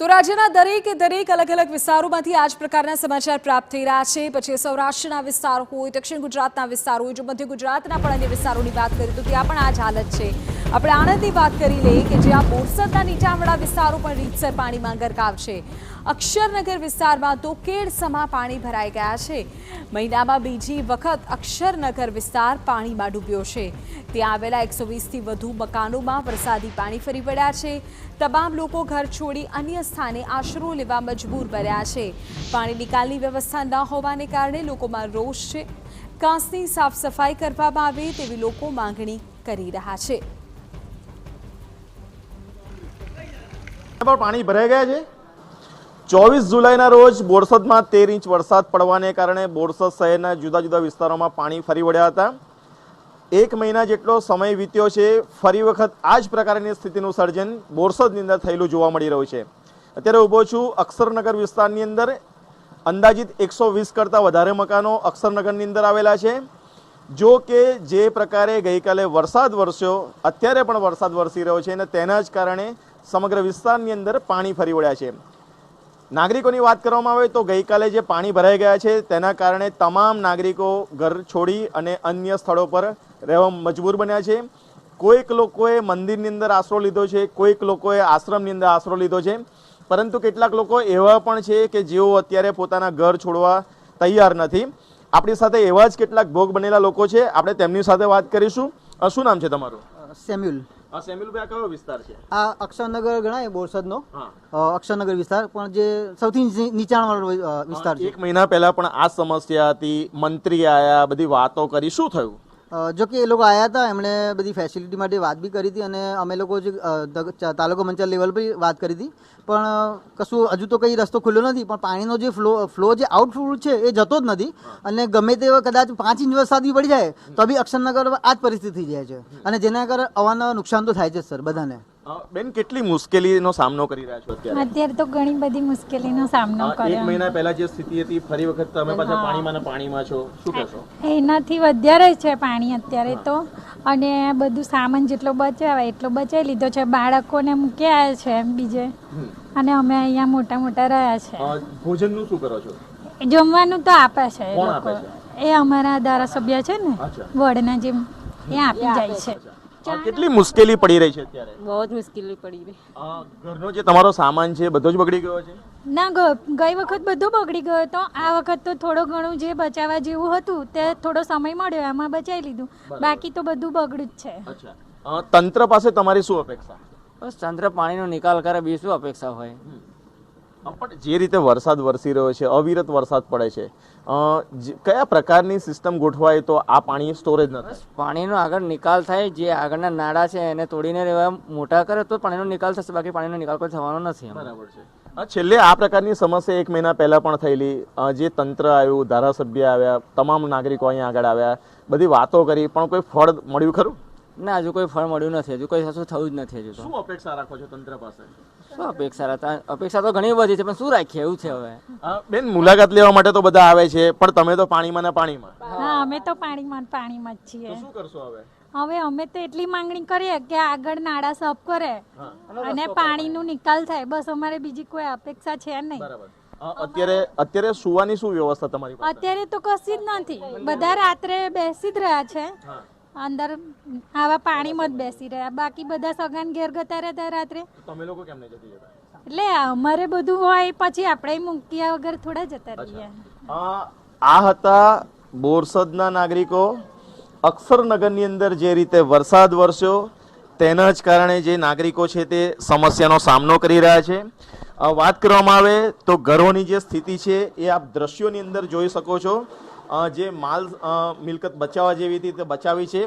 તો રાજ્યના દરેક અલગ અલગ વિસ્તારોમાંથી આ જ પ્રકારના સમાચાર પ્રાપ્ત થઈ રહ્યા છે। પછી સૌરાષ્ટ્રના વિસ્તાર હોય, દક્ષિણ ગુજરાતના વિસ્તાર હોય, જો મધ્ય ગુજરાતના પણ અન્ય વિસ્તારોની વાત કરીએ તો ત્યાં પણ આ જ હાલત છે। આપણે આણંદની વાત કરી લઈએ કે જ્યાં બોરસદના નીચાણવાળા વિસ્તારો પણ રીતસર પાણીમાં ગરકાવ છે। અક્ષરનગર વિસ્તારમાં તો કેડસમાં પાણી ભરાઈ ગયા છે। મહિનામાં બીજી વખત અક્ષરનગર વિસ્તાર પાણીમાં ડૂબ્યો છે। ત્યાં આવેલા 120થી વધુ મકાનોમાં વરસાદી પાણી ફરી વળ્યા છે। તમામ લોકો ઘર છોડી અન્ય સ્થાને આશરો લેવા મજબૂર બન્યા છે। પાણી નિકાલની વ્યવસ્થા ન હોવાને કારણે લોકોમાં રોષ છે। કાંસની સાફ સફાઈ કરવામાં આવે તેવી લોકો માંગણી કરી રહ્યા છે। પાણી ભરાઈ ગયા છે। 24 જુલાઈના રોજ બોરસદમાં 13 ઇંચ વરસાદ પડવાને કારણે બોરસદ શહેરના જુદા જુદા વિસ્તારોમાં પાણી ફરી વળ્યા હતા। એક મહિના જેટલો સમય વીત્યો છે, ફરી વખત આ જ પ્રકારની સ્થિતિનું સર્જન બોરસદની અંદર થયેલું જોવા મળી રહ્યું છે। અત્યારે ઊભો છું અક્ષરનગર વિસ્તારની અંદર। અંદાજિત 120 કરતાં વધારે મકાનો અક્ષરનગરની અંદર આવેલા છે। જો કે જે પ્રકારે ગઈકાલે વરસાદ વરસ્યો, અત્યારે પણ વરસાદ વરસી રહ્યો છે અને તેના જ કારણે સમગ્ર વિસ્તારની અંદર પાણી ફરી વળ્યા છે। નાગરિકોની વાત કરવામાં આવે તો ગઈકાલે જે પાણી ભરાઈ ગયા છે તેના કારણે તમામ નાગરિકો ઘર છોડી અને અન્ય સ્થળો પર રહેવા મજબૂર બન્યા છે। કોઈક લોકોએ મંદિરની અંદર આશરો લીધો છે, કોઈક લોકોએ આશ્રમની અંદર આશરો લીધો છે, પરંતુ કેટલાક લોકો એવા પણ છે કે જેઓ અત્યારે પોતાના ઘર છોડવા તૈયાર નથી। આપણી સાથે એવા જ કેટલાક ભોગ બનેલા લોકો છે, આપણે તેમની સાથે વાત કરીશું। શું નામ છે તમારું? સેમ્યુલ। સેમ્યુલભાઈ, આ કયો વિસ્તાર છે? આ અક્ષરનગર ગણાય બોરસદનો અક્ષરનગર વિસ્તાર, પણ જે સૌથી નીચાણવાળો વિસ્તાર છે। એક મહિના પહેલા પણ આ સમસ્યા હતી, મંત્રી આયા, બધી વાતો કરી, શું થયું? જો કે એ લોકો આવ્યા હતા, એમણે બધી ફેસિલિટી માટે વાત બી કરી હતી અને અમે લોકો જે તાલુકા પંચાયત લેવલ પર વાત કરી હતી, પણ કશું હજુ તો કંઈ રસ્તો ખુલ્લો નથી। પણ પાણીનો જે ફ્લો જે આઉટફ્લો છે એ જતો જ નથી અને ગમે તે કદાચ 5 ઇંચ વરસાદ બી પડી જાય તો બી અક્ષરનગર આ જ પરિસ્થિતિ થઈ જાય છે અને જેના કારણે અવારનવાર નુકસાન તો થાય છે સર બધાને। બેન, કેટલી મુશ્કેલીનો સામનો કરી રહ્યા છો અત્યારે? અત્યારે તો ઘણી બધી મુશ્કેલીનો સામનો કર્યો। એક મહિના પહેલા જે સ્થિતિ હતી, ફરી વખત તમે પાછા પાણીમાં છો, શું કહેશો? એનાથી વધારે છે પાણી અત્યારે તો, અને બધું સામાન જેટલો બચાવાય એટલો બચાવી લીધો છે। બાળકોને મૂકી આવ્યા છે બીજે, અને અમે અહીંયા મોટા રહ્યા છે। ભોજનનું શું કરો છો? જમવાનું તો આપે છે એ કોણ લોકો, આપે છે? એ અમારા ધારાસભ્ય છે ને વડના, જેમ એ આપી જાય છે। કેટલી મુશ્કેલી પડી રહી છે અત્યારે? બહુ જ મુશ્કેલી પડી રહી। ઘરનો જે તમારો સામાન છે બધો જ બગડી ગયો છે? ના, ગઈ વખત બધું બગડી ગયો હતો। આ વખત તો થોડું ઘણું જે બચાવવા જેવું હતું તે થોડો સમય મળ્યો એમાં બચાવી લીધું, બાકી તો બધું બગડ્યું જ છે। તંત્ર પાસે તમારી શું અપેક્ષા? બસ તંત્ર પાણીનો નિકાલ કરે, બીજી શું અપેક્ષા હોય? પણ જે રીતે વરસાદ વરસી રહ્યો છે, અવિરત વરસાદ પડે છે, કયા પ્રકારની સિસ્ટમ ગોઠવાય તો આ પાણી સ્ટોરેજ ન થાય? પાણીનો આગળ નિકાલ થાય, જે આગળના નાળા છે એને તોડીને રહેવા મોટા કરે તો પાણીનો નિકાલ થશે, બાકી પાણીનો નિકાલ કોઈ થવાનો નથી। બરાબર છે। છેલ્લે આ પ્રકારની સમસ્યા 1 મહિના પહેલા પણ થયેલી, જે તંત્ર આવ્યું, ધારાસભ્ય આવ્યા, તમામ નાગરિકો અહીંયા આગળ આવ્યા, બધી વાતો કરી, પણ કોઈ ફળ મળ્યું ખરું? ના, હજુ કોઈ ફળ મળ્યું નથી, હજુ કોઈ કશું થયું જ નથી। હજુ તો શું અપેક્ષા રાખો છો તંત્ર પાસે? શું અપેક્ષા તો ઘણી બધી છે, પણ શું રાખીએ એવું છે હવે। બેન, મુલાકાત લેવા માટે તો બધા આવે છે, પણ તમે તો પાણીમાં ને પાણીમાં। હા, અમે તો પાણીમાં જ છીએ। શું કરશો હવે? હવે અમે તો એટલી માંગણી કરીએ કે આગળ નાળા સાફ કરે અને પાણીનો નિકાલ થાય, બસ અમારે બીજી કોઈ અપેક્ષા છે નહીં। અત્યારે સુવાની શું વ્યવસ્થા તમારી પાસે? અત્યારે તો કશી જ નથી, બધા રાત્રે બેસી જ રહ્યા છે અંદર, આવા પાણીમાં જ બેસી રહ્યા, બાકી બધા સગાન ઘેર ગતા રહેતા રાત્રે। તમે લોકો કેમ નહીં જતી જતા? એટલે અમારે બધું હોય પછી આપણે મૂક્યા વગર થોડા જતા રહીએ। આ હતા બોરસદના નાગરિકો। અક્ષરનગરની અંદર જે રીતે વરસાદ વરસ્યો તેના જ કારણે જે નાગરિકો છે તે સમસ્યાનો સામનો કરી રહ્યા છે। વાત કરવામાં આવે તો ઘરોની જે સ્થિતિ છે એ આપ દ્રશ્યોની અંદર જોઈ શકો છો। જે માલ મિલકત બચાવવા જેવી હતી તે બચાવી છે,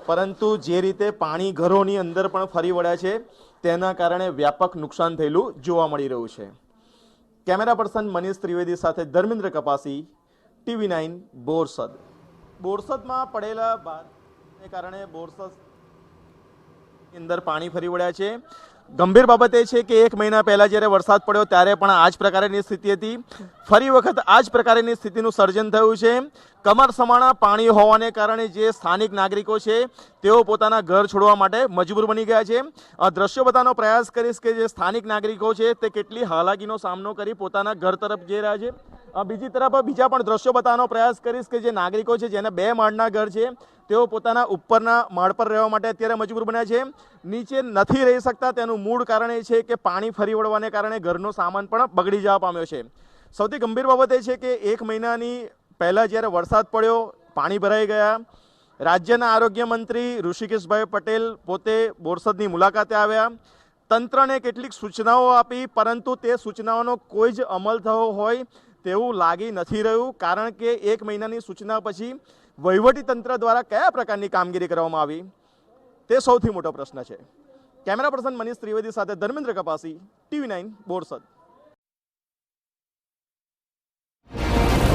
પરંતુ જે રીતે પાણી ઘરોની અંદર પણ ફરી વળ્યા છે તેના કારણે વ્યાપક નુકસાન થયેલું જોવા મળી રહ્યું છે। કેમેરા પર્સન મનીષ ત્રિવેદી સાથે ધર્મેન્દ્ર કપાસી, TV9 બોરસદ। બોરસદમાં પડેલા ભારને કારણે બોરસદ અંદર પાણી ફરી વળ્યા છે। ગંભીર બાબત એ છે કે 1 મહિના પહેલા જ્યારે વરસાદ પડ્યો ત્યારે પણ આ જ પ્રકારની સ્થિતિ હતી. ફરી વખત આ જ પ્રકારની સ્થિતિનું સર્જન થયું છે. કમર સમાણા પાણી હોવાને કારણે જે સ્થાનિક નાગરિકો છે તેઓ પોતાના ઘર છોડવા માટે મજબૂર બની ગયા છે. દ્રશ્યો બતાવવાનો પ્રયાસ કરીશ કે જે સ્થાનિક નાગરિકો છે તે કેટલી હાલાકીનો સામનો કરી પોતાના ઘર તરફ જઈ રહ્યા છે. બીજી તરફ બીજા પણ દ્રશ્યો બતાવવાનો પ્રયાસ કરીશ કે જે નાગરિકો છે જેને 2 માળના ઘર છે તેઓ પોતાના ઉપરના માળ પર રહેવા માટે અત્યારે મજબૂર બન્યા છે. નીચે નથી રહી શકતા તેનું મૂળ કારણ એ છે કે પાણી ફરી વળવાને કારણે ઘરનો સામાન પણ બગડી જવા પામ્યો છે. સૌથી ગંભીર બાબત એ છે કે 1 મહિનાની પહેલાં જ્યારે વરસાદ પડ્યો પાણી ભરાઈ ગયા. રાજ્યના આરોગ્ય મંત્રી ઋષિકેશભાઈ પટેલ પોતે બોરસદની મુલાકાતે આવ્યા. તંત્રને કેટલીક સૂચનાઓ આપી પરંતુ તે સૂચનાઓનો કોઈ જ અમલ થયો હોય તેવું લાગી નથી રહ્યું. કારણ કે 1 મહિનાની સૂચના પછી વહીવટી તંત્ર દ્વારા કયા પ્રકારની કામગીરી કરવામાં આવી તે સૌથી મોટો પ્રશ્ન છે. કેમેરા પર્સન મનીષ ત્રિવેદી સાથે ધર્મેન્દ્ર કપાસી, TV9 બોરસદ.